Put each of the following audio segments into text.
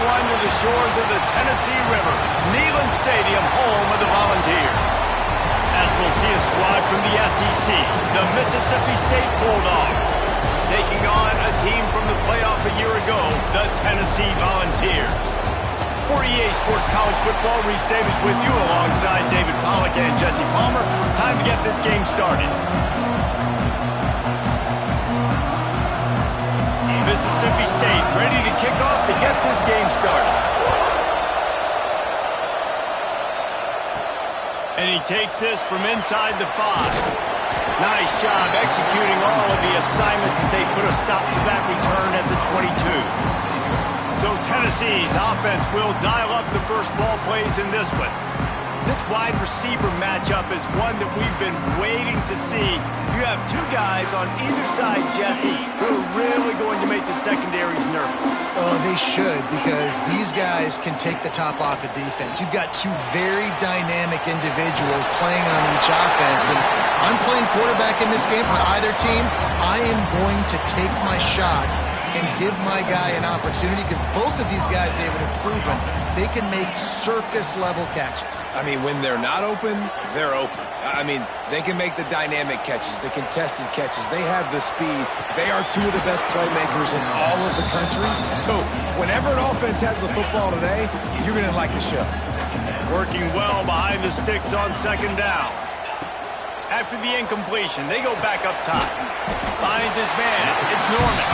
everyone to the shores of the Tennessee River, Neyland Stadium, home of the Volunteers. As we'll see a squad from the SEC, the Mississippi State Bulldogs, taking on a team from the playoff a year ago, the Tennessee Volunteers. For EA Sports College Football, Reese Davis with you alongside David Pollack and Jesse Palmer. Time to get this game started. Mississippi State ready to kick off to get this game started. And he takes this from inside the 5. Nice job executing all of the assignments as they put a stop to that return at the 22. So Tennessee's offense will dial up the first ball plays in this one. This wide receiver matchup is one that we've been waiting to see. You have two guys on either side, Jesse, who are really going to make the secondaries nervous. Oh, they should, because these guys can take the top off of defense. You've got two very dynamic individuals playing on each offense. And I'm playing quarterback in this game for either team. I am going to take my shots and give my guy an opportunity, because both of these guys, David, have proven they can make circus-level catches. I mean, when they're not open, they're open. I mean, they can make the dynamic catches, the contested catches. They have the speed. They are two of the best playmakers in all of the country. So whenever an offense has the football today, you're going to like the show. Working well behind the sticks on second down. After the incompletion, they go back up top. Finds his man. It's Norman.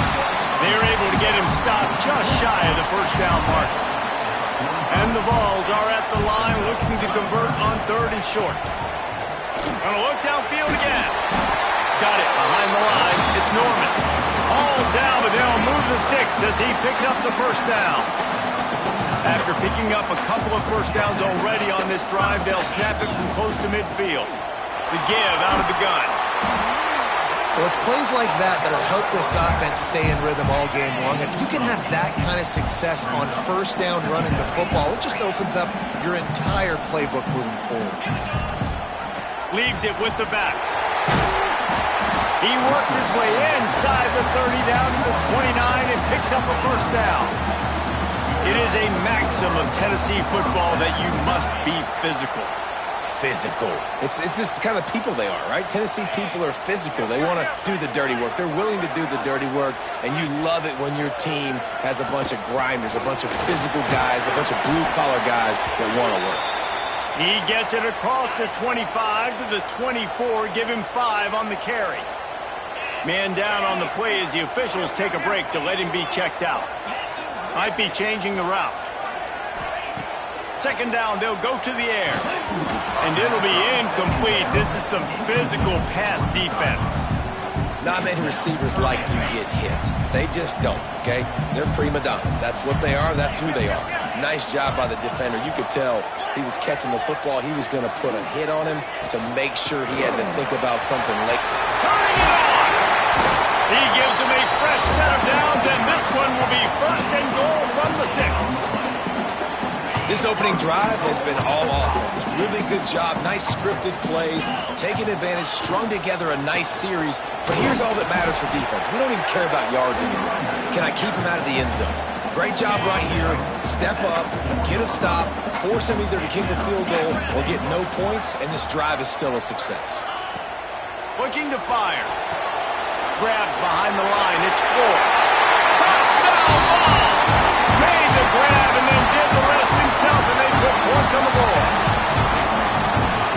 They're able to get him stopped just shy of the first down mark. And the Vols are at the line looking to convert on third and short. Gonna look downfield again. Got it behind the line. It's Norman. All down, but they'll move the sticks as he picks up the first down. After picking up a couple of first downs already on this drive, they'll snap it from close to midfield. The give out of the gun. Well, it's plays like that that'll help this offense stay in rhythm all game long. If you can have that kind of success on first down running the football, it just opens up your entire playbook moving forward. Leaves it with the back. He works his way inside the 30 down to the 29 and picks up a first down. It is a maxim of Tennessee football that you must be physical. Physical. It's just kind of people they are, right? Tennessee people are physical. They want to do the dirty work. They're willing to do the dirty work, and you love it when your team has a bunch of grinders, a bunch of physical guys, a bunch of blue-collar guys that want to work. He gets it across the 25 to the 24. Give him 5 on the carry. Man down on the play as the officials take a break to let him be checked out. Might be changing the route. Second down, they'll go to the air. And it'll be incomplete. This is some physical pass defense. Not many receivers like to get hit. They just don't, okay? They're prima donnas. That's what they are. That's who they are. Nice job by the defender. You could tell he was catching the football. He was going to put a hit on him to make sure he had to think about something late. Turning it on! He gives him a fresh set of downs, and this one will be first and goal from the 6. This opening drive has been all offense. Really good job. Nice scripted plays. Taking advantage. Strung together a nice series. But here's all that matters for defense. We don't even care about yards anymore. Can I keep him out of the end zone? Great job right here. Step up. Get a stop. Force him either to kick the field goal or get no points. And this drive is still a success. Looking to fire. Grabbed behind the line. It's 4. Touchdown ball! Made the grab and then did the rest himself, and they put points on the board.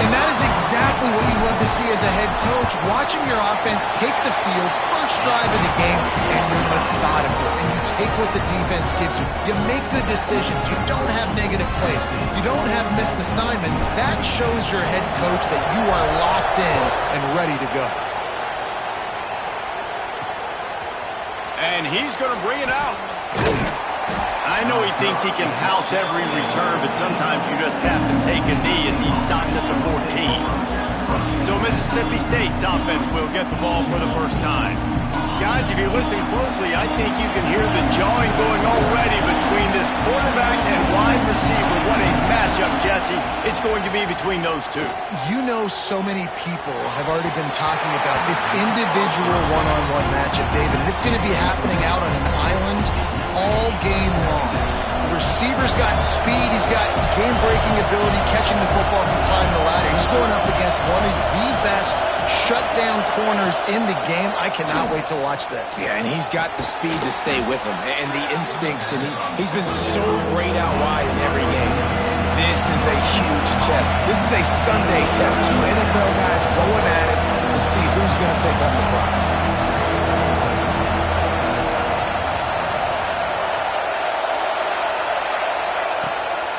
And that is exactly what you love to see as a head coach, watching your offense take the field, first drive of the game, and you're methodical, and you take what the defense gives you. You make good decisions. You don't have negative plays. You don't have missed assignments. That shows your head coach that you are locked in and ready to go. And he's going to bring it out. I know he thinks he can house every return, but sometimes you just have to take a knee as he stopped at the 14. So Mississippi State's offense will get the ball for the first time. Guys, if you listen closely, I think you can hear the jawing going already between this quarterback and wide receiver. What a matchup, Jesse. It's going to be between those two. You know, so many people have already been talking about this individual one-on-one matchup, David, and it's going to be happening out on an island all game long. receiver's got speed. He's got game-breaking ability, catching the football from climbing the ladder. He's going up against one of the best shutdown corners in the game. I cannot wait to watch this. Yeah, and he's got the speed to stay with him and the instincts, and he's been so great out wide in every game. This is a huge test. This is a Sunday test. Two NFL guys going at it to see who's going to take home the prize.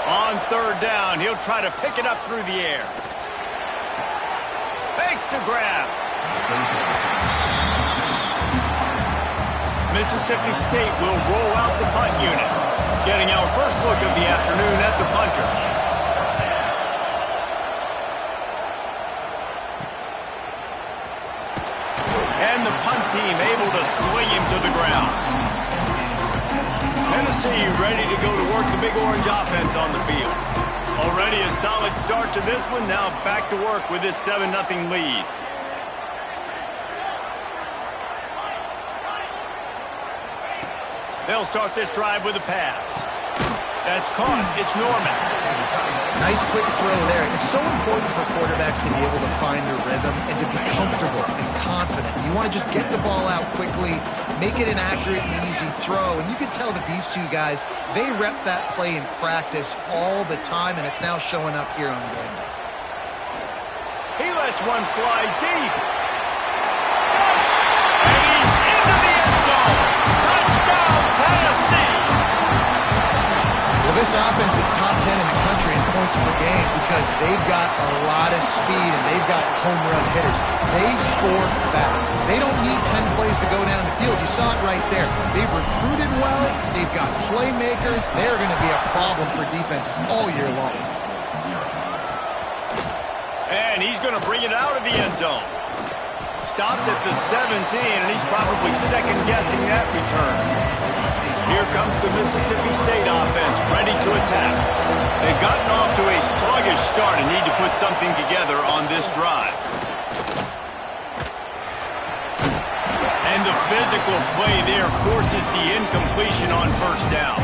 On third down, he'll try to pick it up through the air. Fakes to grab. Mississippi State will roll out the punt unit. Getting our first look of the afternoon at the punter. And the punt team able to swing him to the ground. Tennessee ready to go to work the Big Orange offense on the field. Already a solid start to this one. Now back to work with this 7-0 lead. They'll start this drive with a pass. That's caught. It's Norman. Nice quick throw there. It's so important for quarterbacks to be able to find a rhythm and to be comfortable and confident. You want to just get the ball out quickly, make it an accurate and easy throw. And you can tell that these two guys, they rep that play in practice all the time, and it's now showing up here on game day. He lets one fly deep. And he's into the end zone. Touchdown, Tennessee. Well, this offense is top 10 in the country in points per game because they've got a lot of speed and they've got home run hitters. They score fast. They don't need 10 plays to go down the field. You saw it right there. They've recruited well. They've got playmakers. They're going to be a problem for defenses all year long. And he's going to bring it out of the end zone. Stopped at the 17, and he's probably second-guessing that return. Here comes the Mississippi State offense, ready to attack. They've gotten off to a sluggish start and need to put something together on this drive. And the physical play there forces the incompletion on first down.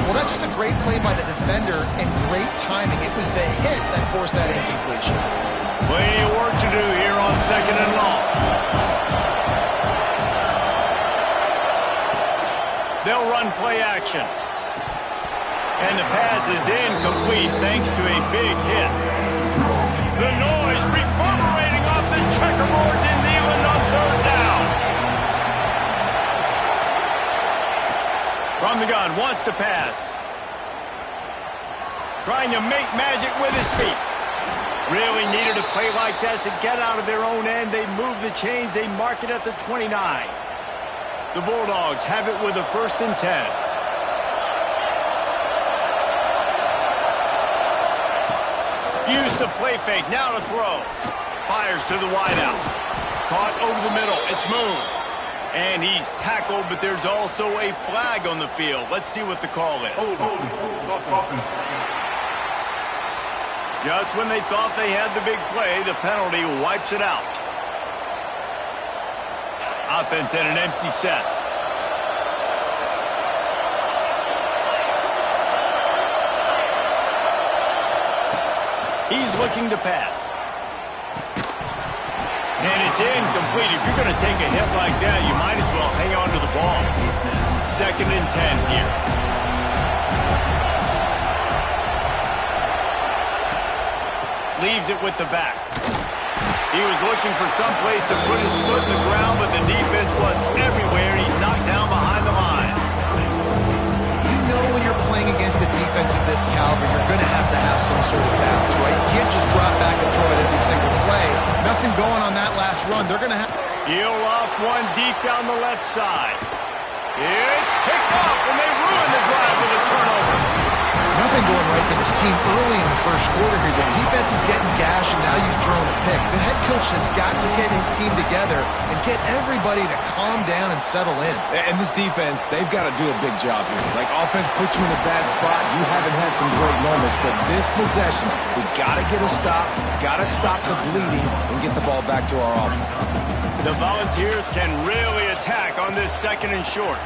Well, that's just a great play by the defender and great timing. It was the hit that forced that incompletion. Plenty of work to do here on second and long. They'll run play action. And the pass is incomplete thanks to a big hit. The noise reverberating off the checkerboards in Neyland on third down. From the gun, wants to pass. Trying to make magic with his feet. Really needed a play like that to get out of their own end. They move the chains. They mark it at the 29. The Bulldogs have it with a 1st and 10. Use the play fake. Now to throw. Fires to the wideout. Caught over the middle. It's Moon. And he's tackled, but there's also a flag on the field. Let's see what the call is. Just when they thought they had the big play, the penalty wipes it out. Offense at an empty set. He's looking to pass. And it's incomplete. If you're going to take a hit like that, you might as well hang on to the ball. 2nd and 10 here. Leaves it with the back. He was looking for some place to put his foot in the ground, but the defense was everywhere, and he's knocked down behind the line. You know when you're playing against a defense of this caliber, you're going to have some sort of balance, right? You can't just drop back and throw it every single play. Nothing going on that last run. They're going to have... He'll off one deep down the left side. It's picked off, and they ruin the drive with a turnover. Nothing going right for this team early in the first quarter here. The defense is getting gashed, and now you've thrown a pick. The head coach has got to get his team together and get everybody to calm down and settle in. And this defense, they've got to do a big job here. Like, offense put you in a bad spot. You haven't had some great moments, but this possession, we got to get a stop, got to stop the bleeding, and get the ball back to our offense. The Volunteers can really attack on this 2nd and short.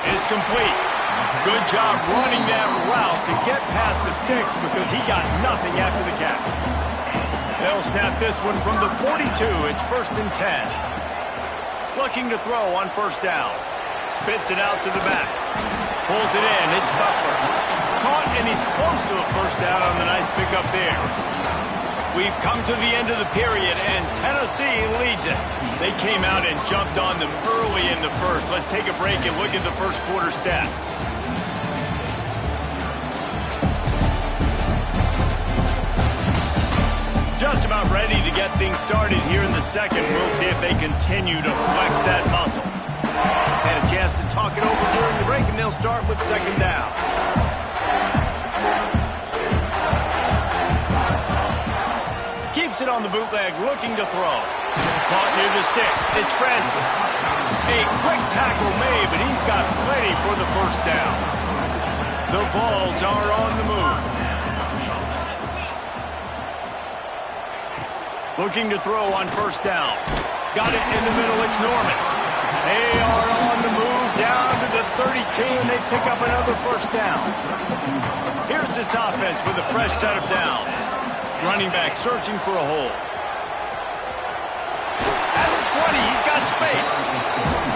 It's It's complete. Good job running that route to get past the sticks because he got nothing after the catch. They'll snap this one from the 42. It's 1st and 10. Looking to throw on 1st down. Spits it out to the back. Pulls it in. It's Butler. Caught, and he's close to a 1st down on the nice pickup there. We've come to the end of the period, and Tennessee leads it. They came out and jumped on them early in the first. Let's take a break and look at the first quarter stats. Just about ready to get things started here in the second. We'll see if they continue to flex that muscle. Had a chance to talk it over during the break, and they'll start with 2nd down. Keeps it on the bootleg, looking to throw. Caught near the sticks. It's Francis. A quick tackle made, but he's got plenty for the 1st down. The Vols are on the move. Looking to throw on 1st down. Got it in the middle. It's Norman. They are on the move down to the 32, and they pick up another 1st down. Here's this offense with a fresh set of downs. Running back searching for a hole. At the 20, he's got space.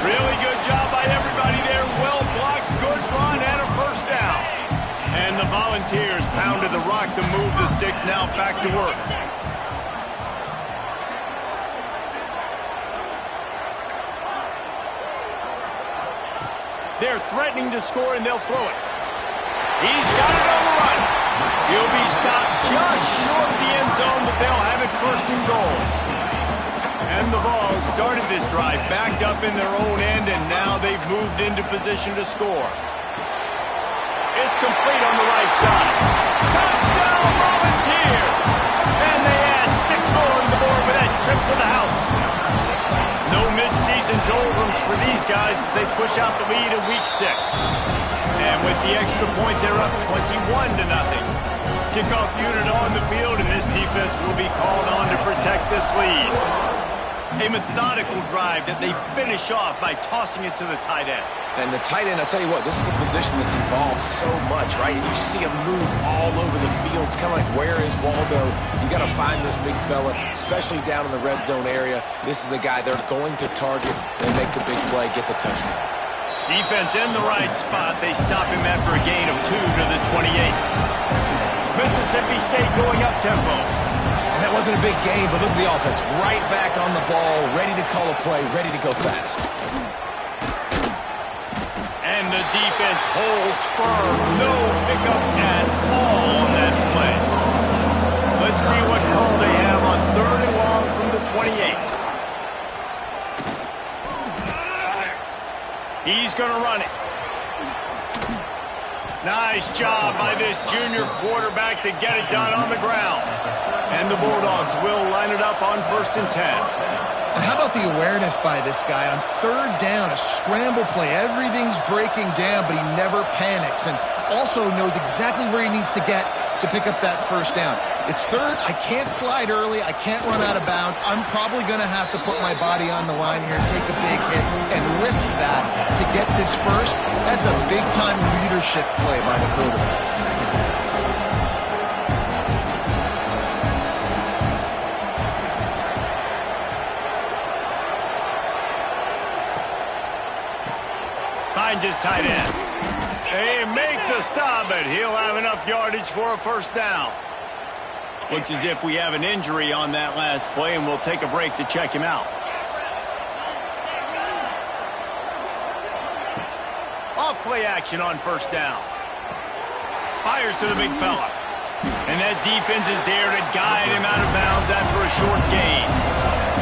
Really good job by everybody there. Well blocked, good run, and a 1st down. And the Volunteers pounded the rock to move the sticks. Now back to work. They're threatening to score, and they'll throw it. He's got it on the run. He'll be stopped just short of the end zone, but they'll have it 1st and goal. And the Vols started this drive backed up in their own end, and now they've moved into position to score. It's complete on the right side. Touchdown, Volunteer! And they add 6 more to the board with that trip to the house. No mid-season doldrums for these guys as they push out the lead in Week 6. And with the extra point, they're up 21-0. Kickoff unit on the field, and this defense will be called on to protect this lead. A methodical drive that they finish off by tossing it to the tight end. And the tight end, I'll tell you what, this is a position that's evolved so much, right? And you see him move all over the field. It's kind of like, where is Waldo? You got to find this big fella, especially down in the red zone area. This is the guy they're going to target and make the big play, get the touchdown. Defense in the right spot. They stop him after a gain of 2 to the 28. Mississippi State going up tempo. And that wasn't a big gain, but look at the offense. Right back on the ball, ready to call a play, ready to go fast. And the defense holds firm. No pickup at all on that play. Let's see what call they have on 3rd and long from the 28. He's going to run it. Nice job by this junior quarterback to get it done on the ground. And the Bulldogs will line it up on 1st and 10. And how about the awareness by this guy on 3rd down, a scramble play. Everything's breaking down, but he never panics and also knows exactly where he needs to get to pick up that 1st down. It's 3rd. I can't slide early. I can't run out of bounds. I'm probably going to have to put my body on the line here and take a big hit and risk that to get this 1st. That's a big-time leadership play by the quarterback. Finds his tight end. They make the stop, but he'll have enough yardage for a 1st down. Looks as if we have an injury on that last play, and we'll take a break to check him out. Off play action on 1st down. Fires to the big fella. And that defense is there to guide him out of bounds after a short gain.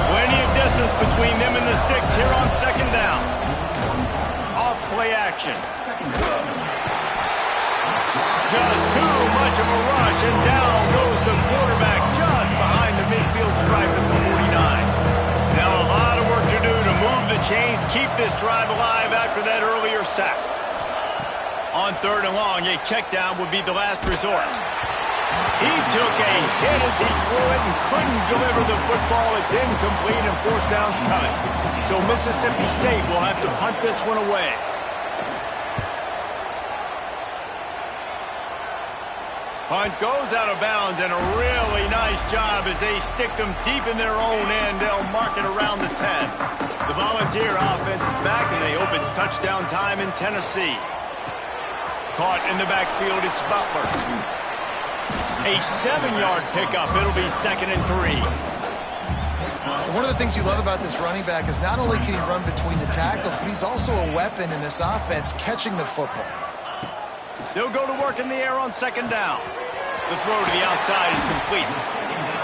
Plenty of distance between them and the sticks here on 2nd down. Off play action. Just too much of a rush, and down goes the quarterback just behind the midfield stripe at the 49. Now a lot of work to do to move the chains, keep this drive alive after that earlier sack. On 3rd and long, a check down would be the last resort. He took a hit as he threw it and couldn't deliver the football. It's incomplete and 4th down's coming. So Mississippi State will have to punt this one away. Punt goes out of bounds, and a really nice job as they stick them deep in their own end. They'll mark it around the 10. The Volunteer offense is back, and they hope it's touchdown time in Tennessee. Caught in the backfield, it's Butler. A 7-yard pickup. It'll be 2nd and 3. One of the things you love about this running back is not only can he run between the tackles, but he's also a weapon in this offense catching the football. They'll go to work in the air on 2nd down. The throw to the outside is complete.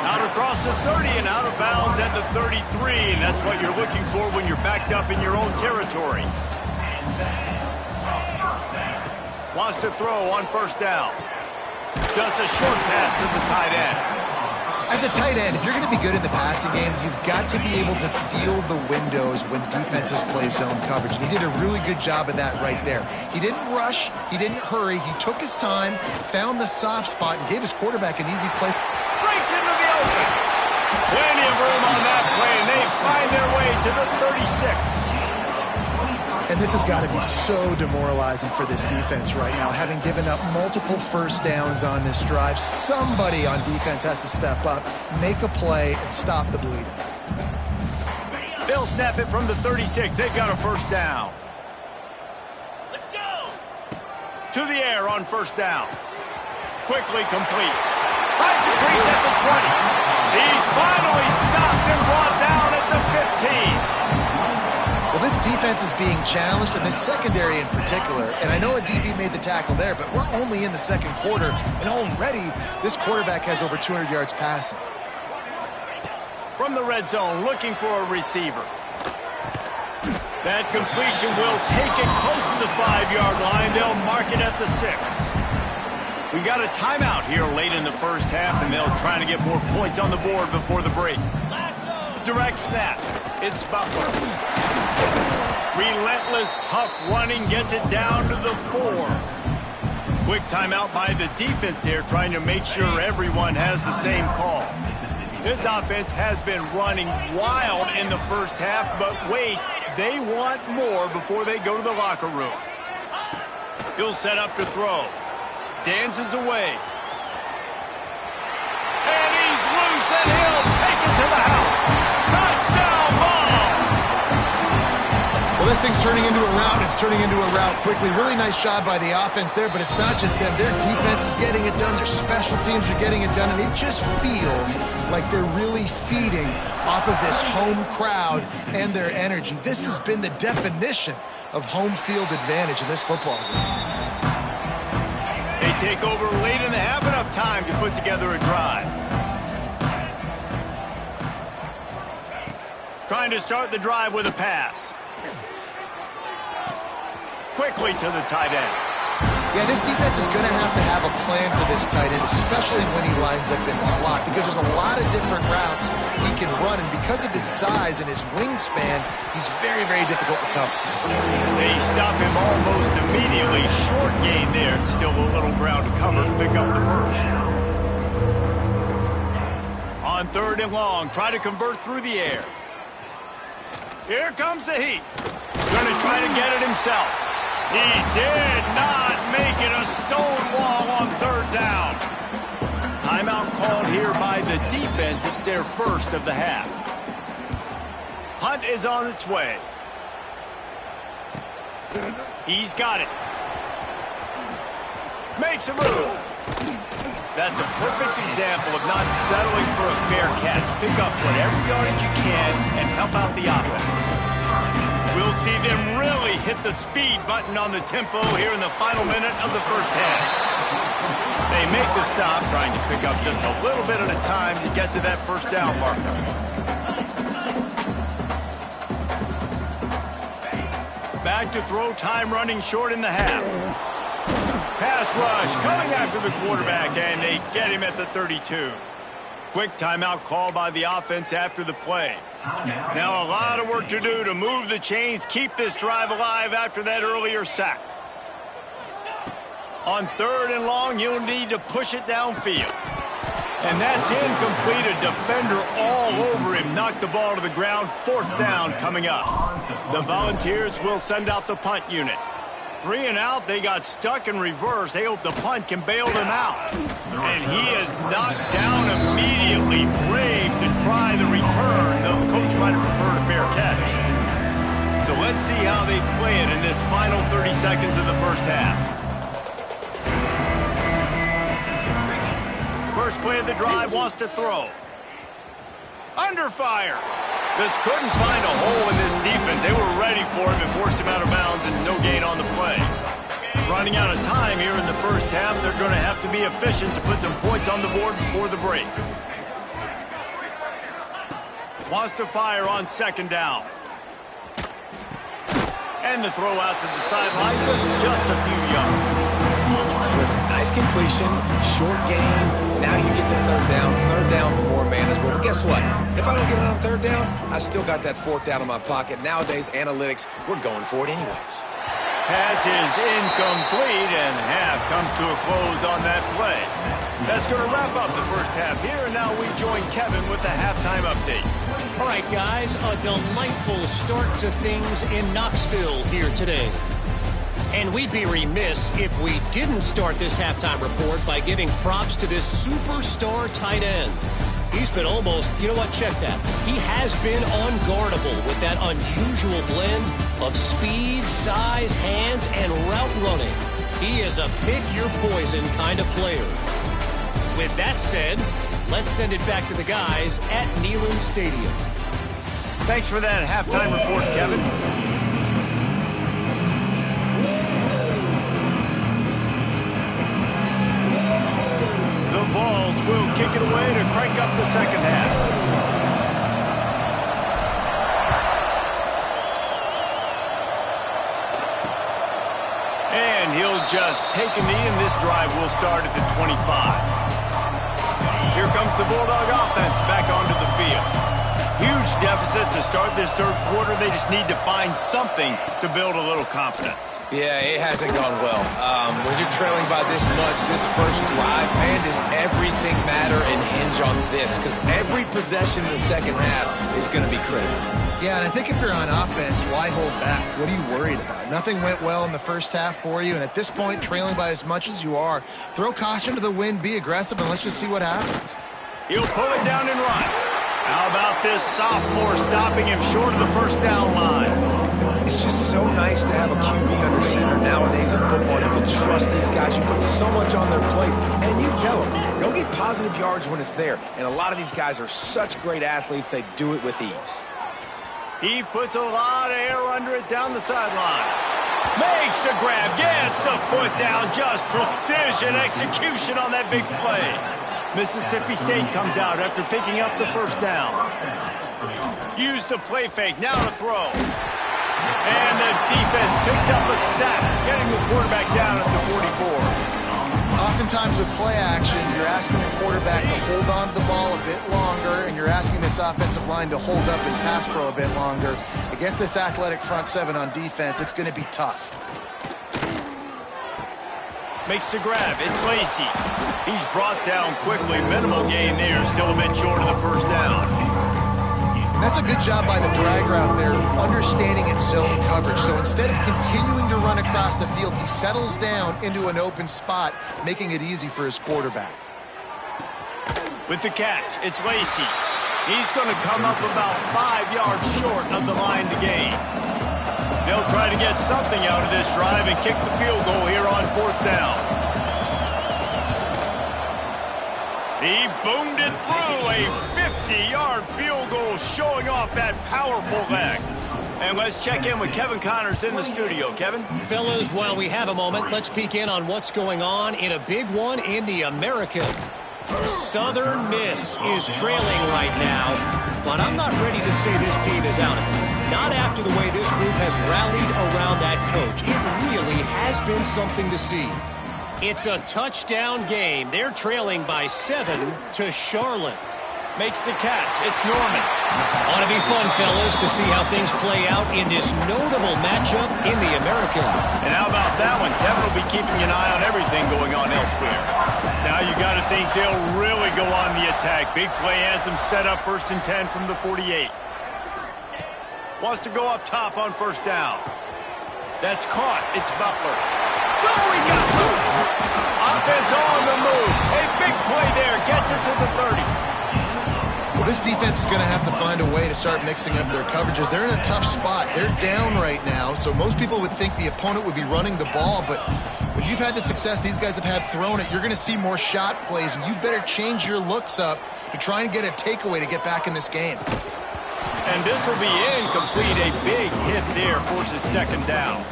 Out across the 30 and out of bounds at the 33, and that's what you're looking for when you're backed up in your own territory. Wants to throw on 1st down. Just a short pass to the tight end. As a tight end, if you're going to be good in the passing game, you've got to be able to feel the windows when defenses play zone coverage. And he did a really good job of that right there. He didn't rush. He didn't hurry. He took his time, found the soft spot, and gave his quarterback an easy place. Breaks into the open. Plenty of room on that play, and they find their way to the 36. And this has got to be so demoralizing for this defense right now, having given up multiple 1st downs on this drive. Somebody on defense has to step up, make a play, and stop the bleeding. They'll snap it from the 36. They've got a 1st down. Let's go! To the air on 1st down. Quickly complete. Finds a crease at the 20. He's finally stopped and brought down at the 15. Well, this defense is being challenged, and this secondary in particular. And I know a DB made the tackle there, but we're only in the 2nd quarter, and already this quarterback has over 200 yards passing. From the red zone, looking for a receiver. That completion will take it close to the 5-yard line. They'll mark it at the 6. We've got a timeout here late in the 1st half, and they'll try to get more points on the board before the break. Direct snap. It's Butler. Relentless, tough running gets it down to the 4. Quick timeout by the defense there, trying to make sure everyone has the same call. This offense has been running wild in the 1st half, but wait, they want more before they go to the locker room. He'll set up to throw. Dances away. And he's loose, and he'll take it to the house. Touchdown ball! Well, this thing's turning into a rout. It's turning into a rout quickly. Really nice job by the offense there, but it's not just them. Their defense is getting it done. Their special teams are getting it done, and it just feels like they're really feeding off of this home crowd and their energy. This has been the definition of home field advantage in this football game. They take over late in the half, enough time to put together a drive. Trying to start the drive with a pass. Quickly to the tight end. Yeah, this defense is going to have a plan for this tight end, especially when he lines up in the slot, because there's a lot of different routes he can run, and because of his size and his wingspan, he's very, very difficult to cover. They stop him almost immediately. Short gain there, and still a little ground to cover to pick up the 1st. On 3rd and long, try to convert through the air. Here comes the heat. Going to try to get it himself. He did not make it. A stone wall on 3rd down. Timeout called here by the defense. It's their 1st of the half. Punt is on its way. He's got it. Makes a move. That's a perfect example of not settling for a fair catch. Pick up whatever yardage you can and help out the offense. We'll see them really hit the speed button on the tempo here in the final minute of the 1st half. They make the stop, trying to pick up just a little bit at a time to get to that 1st down marker. Back to throw, time running short in the half. Pass rush coming after the quarterback, and they get him at the 32. Quick timeout call by the offense after the play. Now a lot of work to do to move the chains, keep this drive alive after that earlier sack. On 3rd and long, you'll need to push it downfield. And that's incomplete. A defender all over him. Knocked the ball to the ground. 4th down coming up. The Volunteers will send out the punt unit. 3 and out, they got stuck in reverse. They hope the punt can bail them out. And he is knocked down immediately. Brave to try the return, though the coach might have preferred a fair catch. So let's see how they play it in this final 30 seconds of the first half. First play of the drive, wants to throw. Under fire. Just couldn't find a hole in this defense. They were ready for him and forced him out of bounds, and no gain on the play. Running out of time here in the first half, they're going to have to be efficient to put some points on the board before the break. Wants to fire on second down. And the throw out to the sideline, just a few yards. Listen, nice completion, short game. Now you get to third down. Third down's more manageable. But guess what? If I don't get it on third down, I still got that fourth down in my pocket. Nowadays, analytics, we're going for it anyways. Pass is incomplete, and half comes to a close on that play. That's going to wrap up the first half here, and now we join Kevin with the halftime update. All right, guys, a delightful start to things in Knoxville here today. And we'd be remiss if we didn't start this halftime report by giving props to this superstar tight end. He's been almost, you know what, check that. He has been unguardable with that unusual blend of speed, size, hands, and route running. He is a pick-your-poison kind of player. With that said, let's send it back to the guys at Neyland Stadium. Thanks for that halftime report, Kevin. The Vols will kick it away to crank up the second half. And he'll just take a knee, and this drive will start at the 25. Here comes the Bulldog offense back onto the field. Huge deficit to start this third quarter. They just need to find something to build a little confidence. Yeah, it hasn't gone well. When you're trailing by this much, this first drive, man, does everything matter and hinge on this? Because every possession in the second half is going to be critical. Yeah, and I think if you're on offense, why hold back? What are you worried about? Nothing went well in the first half for you, and at this point, trailing by as much as you are, throw caution to the wind, be aggressive, and let's just see what happens. He'll pull it down and run. How about this sophomore stopping him short of the first down line? It's just so nice to have a QB under center nowadays in football. You can trust these guys. You put so much on their plate, and you tell them, go get positive yards when it's there. And a lot of these guys are such great athletes, they do it with ease. He puts a lot of air under it down the sideline. Makes the grab, gets the foot down, just precision execution on that big play. Mississippi State comes out after picking up the first down. Use the play fake, now to throw. And the defense picks up a sack, getting the quarterback down at the 44. Oftentimes with play action, you're asking the quarterback to hold on to the ball a bit longer, and you're asking this offensive line to hold up in pass pro a bit longer. Against this athletic front seven on defense, it's going to be tough. Makes the grab. It's Lacey. He's brought down quickly. Minimal gain there. Still a bit short of the first down. That's a good job by the drag route there, understanding its zone coverage. So instead of continuing to run across the field, he settles down into an open spot, making it easy for his quarterback. With the catch, it's Lacey. He's going to come up about 5 yards short of the line to gain. They'll try to get something out of this drive and kick the field goal here on fourth down. He boomed it through, a 50-yard field goal showing off that powerful leg. And let's check in with Kevin Connors in the studio. Kevin? Fellas, while we have a moment, let's peek in on what's going on in a big one in the American. Southern Miss is trailing right now, but I'm not ready to say this team is out of it. Not after the way this group has rallied around that coach. It really has been something to see. It's a touchdown game. They're trailing by 7 to Charlotte. Makes the catch. It's Norman. Ought to be fun, fellas, to see how things play out in this notable matchup in the American. And how about that one? Kevin will be keeping an eye on everything going on elsewhere. Now you got to think they'll really go on the attack. Big play has them set up 1st and 10 from the 48. Wants to go up top on first down. That's caught. It's Butler. Oh, he got loose. Offense on the move. A big play there. Gets it to the 30. Well, this defense is going to have to find a way to start mixing up their coverages. They're in a tough spot. They're down right now, so most people would think the opponent would be running the ball, but when you've had the success these guys have had throwing it, you're going to see more shot plays, and you better change your looks up to try and get a takeaway to get back in this game. And this will be incomplete. A big hit there forces second down.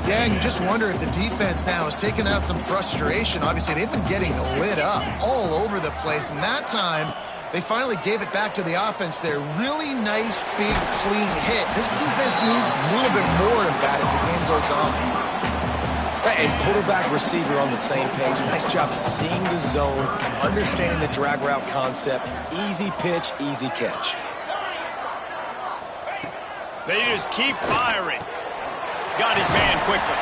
Yeah, and you just wonder if the defense now is taking out some frustration. Obviously, they've been getting lit up all over the place, and that time they finally gave it back to the offense there. Really nice, big, clean hit. This defense needs a little bit more of that as the game goes on. And quarterback, receiver on the same page. Nice job seeing the zone, understanding the drag route concept. Easy pitch, easy catch. They just keep firing. Got his man quickly.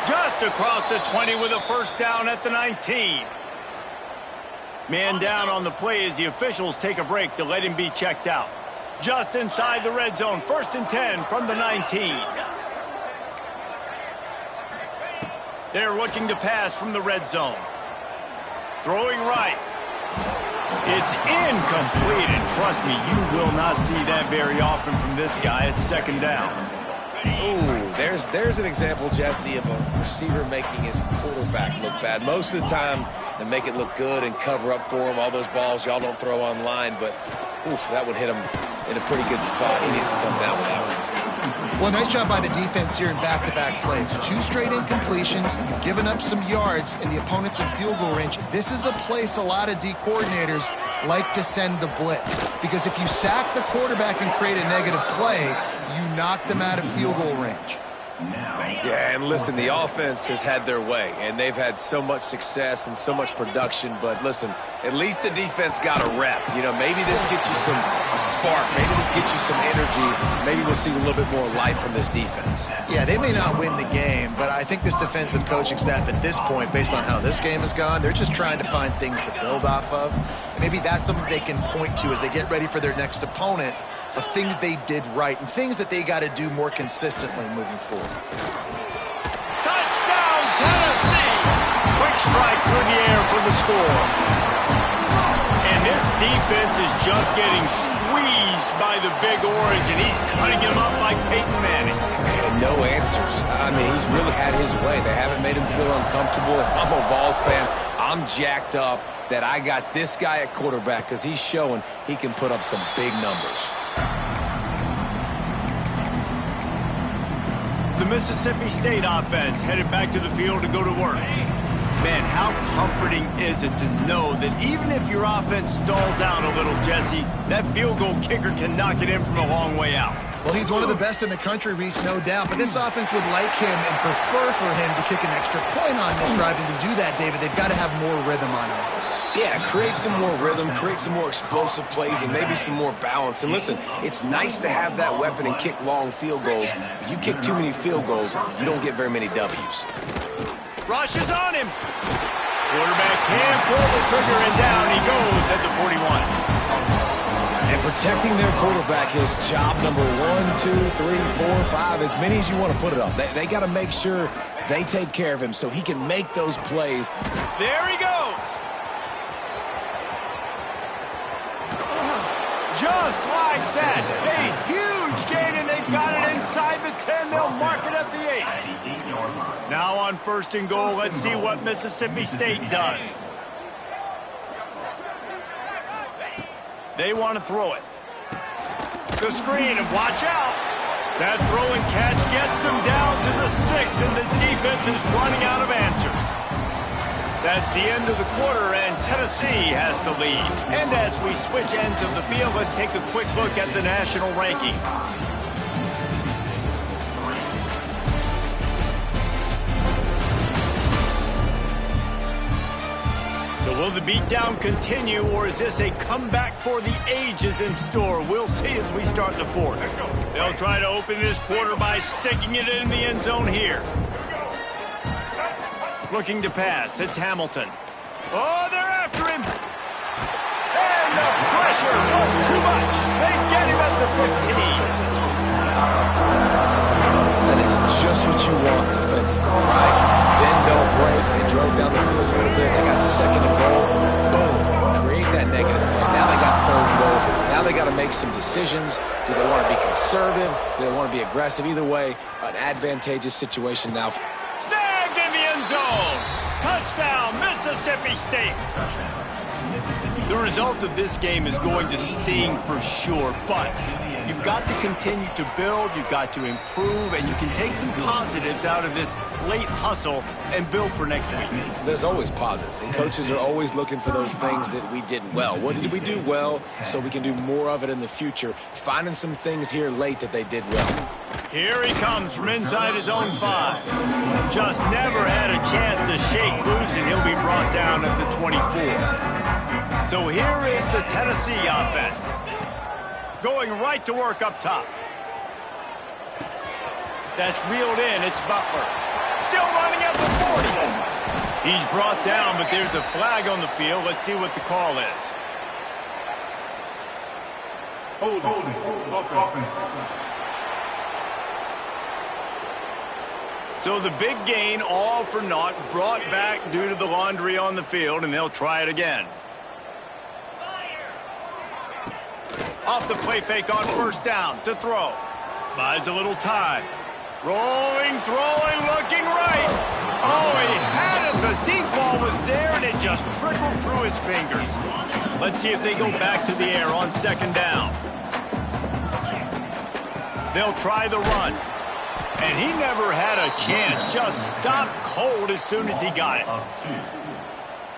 Just across the 20 with a first down at the 19. Man down on the play as the officials take a break to let him be checked out. Just inside the red zone, 1st and 10 from the 19. They're looking to pass from the red zone. Throwing right. It's incomplete, and trust me, you will not see that very often from this guy. It's second down. Ooh, there's an example, Jesse, of a receiver making his quarterback look bad. Most of the time, they make it look good and cover up for him. All those balls y'all don't throw online, but oof, that would hit him in a pretty good spot. He needs to come down with that one. Well, nice job by the defense here in back-to-back plays. 2 straight incompletions. You've given up some yards, and the opponent's in field goal range. This is a place a lot of D coordinators like to send the blitz, because if you sack the quarterback and create a negative play, you knock them out of field goal range. Yeah, and listen, the offense has had their way, and they've had so much success and so much production, but listen, at least the defense got a rep. You know, maybe this gets you a spark. Maybe this gets you some energy. Maybe we'll see a little bit more life from this defense. Yeah, they may not win the game, but I think this defensive coaching staff at this point, based on how this game has gone, they're just trying to find things to build off of. And maybe that's something they can point to as they get ready for their next opponent, of things they did right and things that they got to do more consistently moving forward. Touchdown, Tennessee! Quick strike through the air for the score. And this defense is just getting squeezed by the Big Orange, and he's cutting him up like Peyton Manning. Man, no answers. I mean, he's really had his way. They haven't made him feel uncomfortable. If I'm a Vols fan, I'm jacked up that I got this guy at quarterback because he's showing he can put up some big numbers. The Mississippi State offense headed back to the field to go to work. Man, how comforting is it to know that even if your offense stalls out a little, Jesse, that field goal kicker can knock it in from a long way out. Well, he's one of the best in the country, Reese, no doubt. But this offense would like him and prefer for him to kick an extra point on this drive. And to do that, David, they've got to have more rhythm on offense. Yeah, create some more rhythm, create some more explosive plays, and maybe some more balance. And listen, it's nice to have that weapon and kick long field goals. If you kick too many field goals, you don't get very many W's. Rush is on him. Quarterback can pull the trigger, and down he goes at the 41. And protecting their quarterback is job number 1, 2, 3, 4, 5, as many as you want to put it on. They got to make sure they take care of him so he can make those plays. There he goes. Just like that. A huge gain, and they've got it inside the 10. They'll mark it at the 8. Now on 1st and goal, let's see what Mississippi State does. They want to throw it. The screen, and watch out. That throw and catch gets them down to the 6, and the defense is running out of answers. That's the end of the quarter, and Tennessee has the lead. And as we switch ends of the field, let's take a quick look at the national rankings. So will the beatdown continue, or is this a comeback for the ages in store? We'll see as we start the 4th. They'll try to open this quarter by sticking it in the end zone here. Looking to pass. It's Hamilton. Oh, they're after him. And the pressure was too much. They get him at the 15. That is just what you want defensively, right? Bend, don't break. They drove down the field a little bit. They got second and goal. Boom. Create that negative play. Now they got third and goal. Now they got to make some decisions. Do they want to be conservative? Do they want to be aggressive? Either way, an advantageous situation now. Snagged in the end zone. Touchdown, Mississippi State. The result of this game is going to sting for sure, but you've got to continue to build, you've got to improve, and you can take some positives out of this late hustle and build for next week. There's always positives, and coaches are always looking for those things that we did well. What did we do well so we can do more of it in the future? Finding some things here late that they did well. Here he comes from inside his own 5. Just never had a chance to shake loose, and he'll be brought down at the 24. So here is the Tennessee offense. Going right to work up top. That's reeled in. It's Butler. Still running at the 40. He's brought down, but there's a flag on the field. Let's see what the call is. Holding. So the big gain, all for naught, brought back due to the laundry on the field, and they'll try it again. Off the play fake on first down to throw. Buys a little time. Rolling, throwing, looking right. Oh, he had it. The deep ball was there, and it just trickled through his fingers. Let's see if they go back to the air on second down. They'll try the run. And he never had a chance. Just stopped cold as soon as he got it.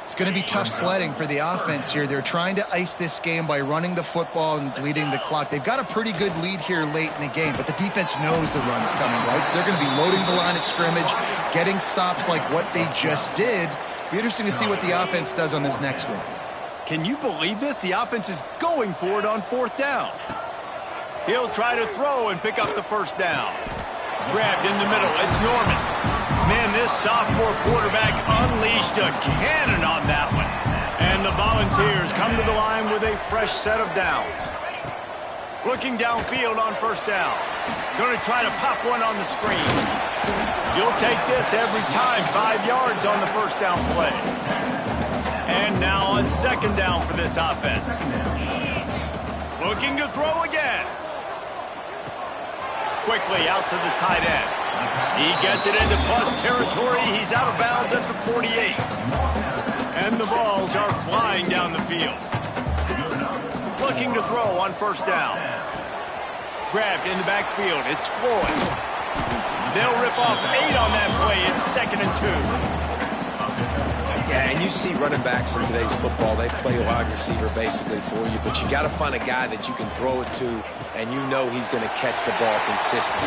It's going to be tough sledding for the offense here. They're trying to ice this game by running the football and bleeding the clock. They've got a pretty good lead here late in the game, but the defense knows the run's coming, right? So they're going to be loading the line of scrimmage, getting stops like what they just did. Be interesting to see what the offense does on this next one. Can you believe this? The offense is going for it on fourth down. He'll try to throw and pick up the first down. Grabbed in the middle. It's Norman. Man, this sophomore quarterback unleashed a cannon on that one. And the Volunteers come to the line with a fresh set of downs. Looking downfield on first down. Going to try to pop one on the screen. You'll take this every time. 5 yards on the first down play. And now on second down for this offense. Looking to throw again. Quickly out to the tight end. He gets it into plus territory. He's out of bounds at the 48. And the balls are flying down the field. Looking to throw on first down. Grabbed in the backfield. It's Floyd. They'll rip off 8 on that play. It's 2nd and 2. Yeah, and you see running backs in today's football, they play wide receiver basically for you, but you got to find a guy that you can throw it to, and you know he's going to catch the ball consistently.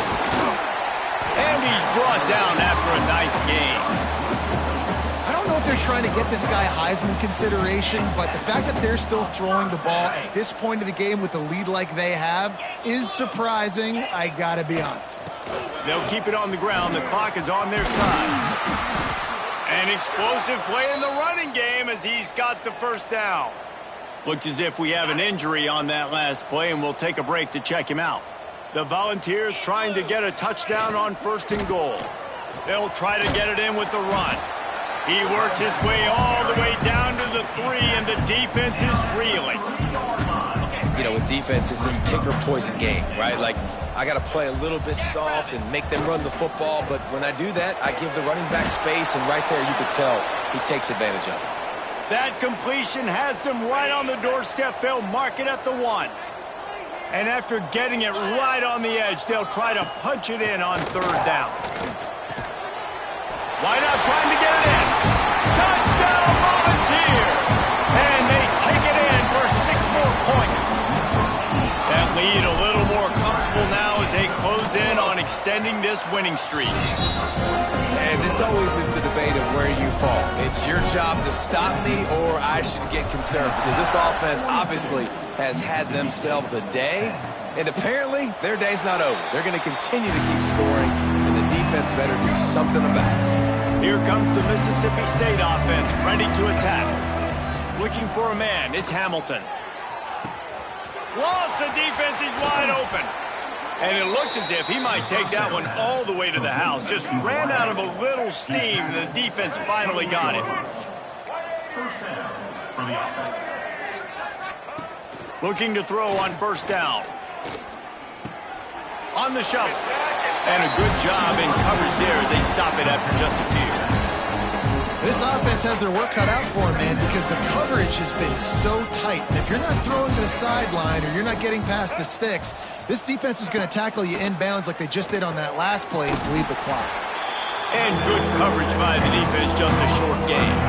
And he's brought down after a nice game. I don't know if they're trying to get this guy Heisman consideration, but the fact that they're still throwing the ball at this point of the game with the lead like they have is surprising, I gotta be honest. They'll keep it on the ground. The clock is on their side. An explosive play in the running game as he's got the first down. Looks as if we have an injury on that last play, and we'll take a break to check him out. The Volunteers trying to get a touchdown on 1st and goal. They'll try to get it in with the run. He works his way all the way down to the 3, and the defense is reeling. You know, with defense, it's this pick or poison game, right? Like, I got to play a little bit soft and make them run the football, but when I do that, I give the running back space, and right there you could tell he takes advantage of it. That completion has them right on the doorstep. They'll mark it at the 1. And after getting it right on the edge, they'll try to punch it in on 3rd down. Why not trying to get it in? Touchdown, Volunteer! And they take it in for 6 more points. That lead a little more comfortable now as they close in on extending this winning streak. And this always is the debate of where you fall. It's your job to stop me, or I should get concerned, because this offense obviously has had themselves a day, and apparently their day's not over. They're going to continue to keep scoring, and the defense better do something about it. Here comes the Mississippi State offense ready to attack. Looking for a man. It's Hamilton. Lost the defense. He's wide open. And it looked as if he might take that one all the way to the house. Just ran out of a little steam, and the defense finally got it. First down for the offense. Looking to throw on first down. On the shovel. And a good job in coverage there as they stop it after just a few. This offense has their work cut out for them, man, because the coverage has been so tight. And if you're not throwing to the sideline or you're not getting past the sticks, this defense is going to tackle you inbounds like they just did on that last play and bleed the clock. And good coverage by the defense, just a short game.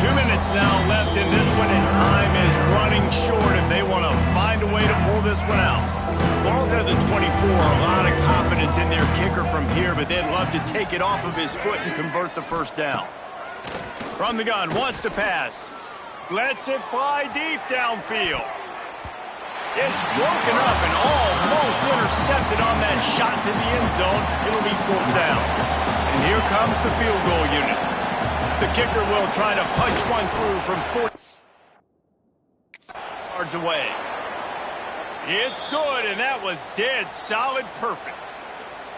2 minutes now left in this one, and time is running short if they want to find a way to pull this one out. Ball's at the 24, a lot of confidence in their kicker from here, but they'd love to take it off of his foot and convert the first down. From the gun, wants to pass. Lets it fly deep downfield. It's broken up and almost intercepted on that shot to the end zone. It'll be fourth down. And here comes the field goal unit. The kicker will try to punch one through from 40 yards away. It's good, and that was dead solid perfect.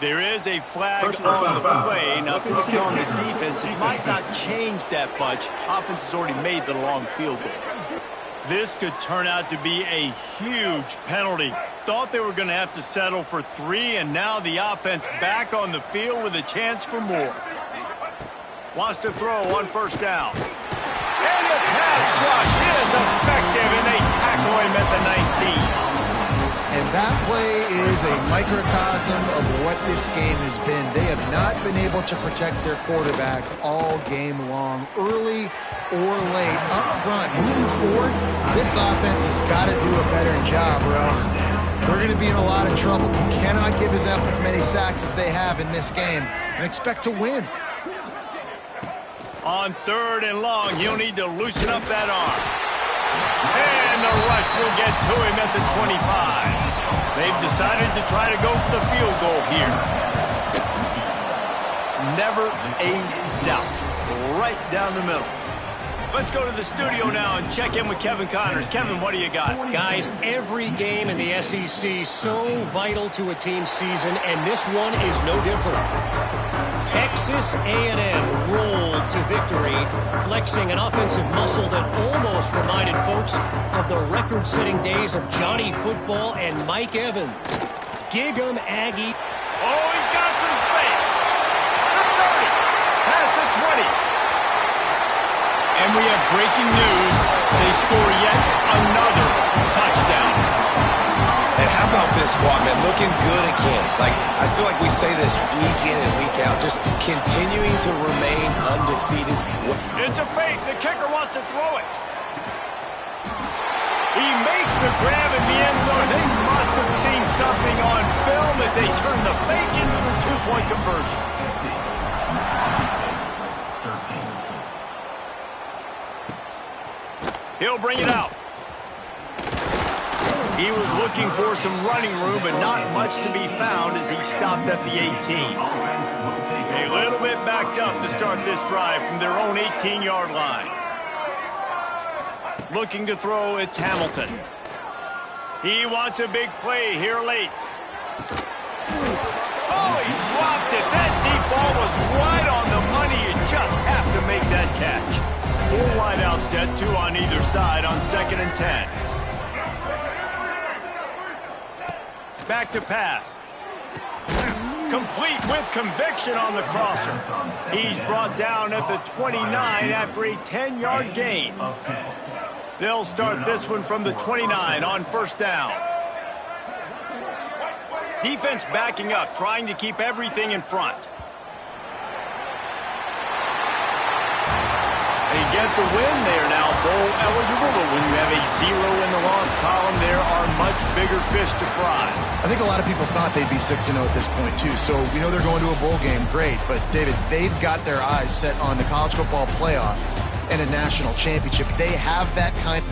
There is a flag on the play. Now, if this is on the defense, it might not change that much. Offense has already made the long field goal. This could turn out to be a huge penalty. Thought they were going to have to settle for 3, and now the offense back on the field with a chance for more. Wants to throw on first down. And the pass rush is effective, and they tackle him at the 19. And that play is a microcosm of what this game has been. They have not been able to protect their quarterback all game long, early or late. Up front, moving forward, this offense has got to do a better job, or else they're going to be in a lot of trouble. You cannot give up as many sacks as they have in this game and expect to win. On third and long, he'll need to loosen up that arm. And the rush will get to him at the 25. They've decided to try to go for the field goal here. Never a doubt. Right down the middle. Let's go to the studio now and check in with Kevin Connors. Kevin, what do you got? Guys, every game in the SEC so vital to a team's season, and this one is no different. Texas A&M rolled to victory, flexing an offensive muscle that almost reminded folks of the record-setting days of Johnny Football and Mike Evans. Gig 'em, Aggie. Oh, he's got some space. The 30, past the 20. And we have breaking news. They score yet another touchdown. And how about this squad, man? Looking good again. I feel like we say this week in and week out, just continuing to remain undefeated. It's a fake. The kicker wants to throw it. He makes the grab in the end zone. They must have seen something on film as they turn the fake into the two-point conversion. 13. He'll bring it out. He was looking for some running room, but not much to be found as he stopped at the 18. A little bit backed up to start this drive from their own 18-yard line. Looking to throw, it's Hamilton. He wants a big play here late. Oh, he dropped it. That deep ball was right on the money. You just have to make that catch. 4 wide out set, 2 on either side on 2nd and 10. Back to pass. Complete with conviction on the crosser. He's brought down at the 29 after a 10-yard gain. They'll start this one from the 29 on first down. Defense backing up, trying to keep everything in front. They get the win. They are now bowl eligible, but when you have a 0 in the loss column, there are much bigger fish to fry. I think a lot of people thought they'd be 6-0 at this point, too. So we know they're going to a bowl game. Great. But, David, they've got their eyes set on the college football playoff and a national championship. They have that kind of